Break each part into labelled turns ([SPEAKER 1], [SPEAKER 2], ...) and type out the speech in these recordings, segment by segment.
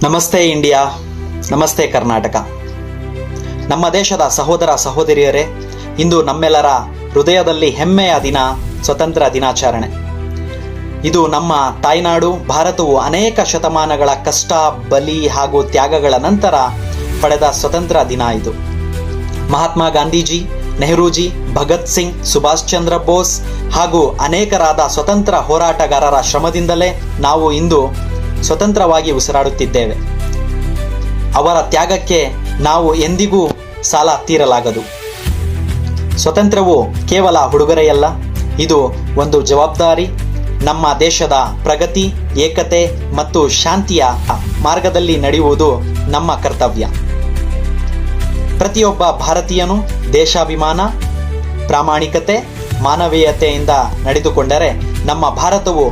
[SPEAKER 1] ನಮಸ್ತೆ ಇಂಡಿಯಾ, ನಮಸ್ತೆ ಕರ್ನಾಟಕ. ನಮ್ಮ ದೇಶದ ಸಹೋದರ ಸಹೋದರಿಯರೇ, ಇಂದು ನಮ್ಮೆಲ್ಲರ ಹೃದಯದಲ್ಲಿ ಹೆಮ್ಮೆಯ ದಿನ ಸ್ವತಂತ್ರ ದಿನಾಚರಣೆ. ಇದು ನಮ್ಮ ತಾಯ್ನಾಡು ಭಾರತವು ಅನೇಕ ಶತಮಾನಗಳ ಕಷ್ಟ, ಬಲಿ ಹಾಗೂ ತ್ಯಾಗಗಳ ನಂತರ ಪಡೆದ ಸ್ವತಂತ್ರ ದಿನ ಇದು. ಮಹಾತ್ಮ ಗಾಂಧೀಜಿ, ನೆಹರೂಜಿ, ಭಗತ್ ಸಿಂಗ್, ಸುಭಾಷ್ ಚಂದ್ರ ಬೋಸ್ ಹಾಗೂ ಅನೇಕರಾದ ಸ್ವತಂತ್ರ ಹೋರಾಟಗಾರರ ಶ್ರಮದಿಂದಲೇ ನಾವು ಇಂದು ಸ್ವತಂತ್ರವಾಗಿ ಉಸಿರಾಡುತ್ತಿದ್ದೇವೆ. ಅವರ ತ್ಯಾಗಕ್ಕೆ ನಾವು ಎಂದಿಗೂ ಸಾಲ ತೀರಲಾಗದು. ಸ್ವತಂತ್ರವು ಕೇವಲ ಉಡುಗೊರೆಯಲ್ಲ, ಇದು ಒಂದು ಜವಾಬ್ದಾರಿ. ನಮ್ಮ ದೇಶದ ಪ್ರಗತಿ, ಏಕತೆ ಮತ್ತು ಶಾಂತಿಯ ಮಾರ್ಗದಲ್ಲಿ ನಡೆಯುವುದು ನಮ್ಮ ಕರ್ತವ್ಯ. ಪ್ರತಿಯೊಬ್ಬ ಭಾರತೀಯನು ದೇಶಾಭಿಮಾನ, ಪ್ರಾಮಾಣಿಕತೆ, ಮಾನವೀಯತೆಯಿಂದ ನಡೆದುಕೊಂಡರೆ ನಮ್ಮ ಭಾರತವು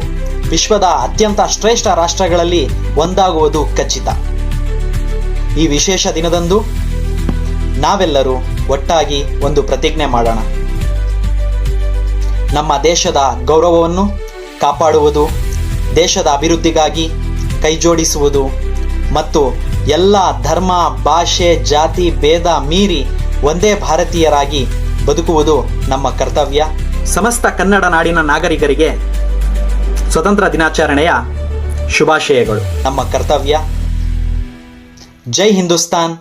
[SPEAKER 1] ವಿಶ್ವದ ಅತ್ಯಂತ ಶ್ರೇಷ್ಠ ರಾಷ್ಟ್ರಗಳಲ್ಲಿ ಒಂದಾಗುವುದು ಖಚಿತ. ಈ ವಿಶೇಷ ದಿನದಂದು ನಾವೆಲ್ಲರೂ ಒಟ್ಟಾಗಿ ಒಂದು ಪ್ರತಿಜ್ಞೆ ಮಾಡೋಣ. ನಮ್ಮ ದೇಶದ ಗೌರವವನ್ನು ಕಾಪಾಡುವುದು, ದೇಶದ ಅಭಿವೃದ್ಧಿಗಾಗಿ ಕೈಜೋಡಿಸುವುದು ಮತ್ತು ಎಲ್ಲ ಧರ್ಮ, ಭಾಷೆ, ಜಾತಿ ಭೇದ ಮೀರಿ ಒಂದೇ ಭಾರತೀಯರಾಗಿ ಬದುಕುವುದು ನಮ್ಮ ಕರ್ತವ್ಯ. ಸಮಸ್ತ ಕನ್ನಡ ನಾಡಿನ ನಾಗರಿಕರಿಗೆ ಸ್ವತಂತ್ರ ದಿನಾಚರಣೆಯ ಶುಭಾಶಯಗಳು. ನಮ್ಮ ಕರ್ತವ್ಯ. ಜೈ ಹಿಂದೂಸ್ತಾನ್,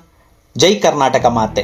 [SPEAKER 1] ಜೈ ಕರ್ನಾಟಕ ಮಾತೆ.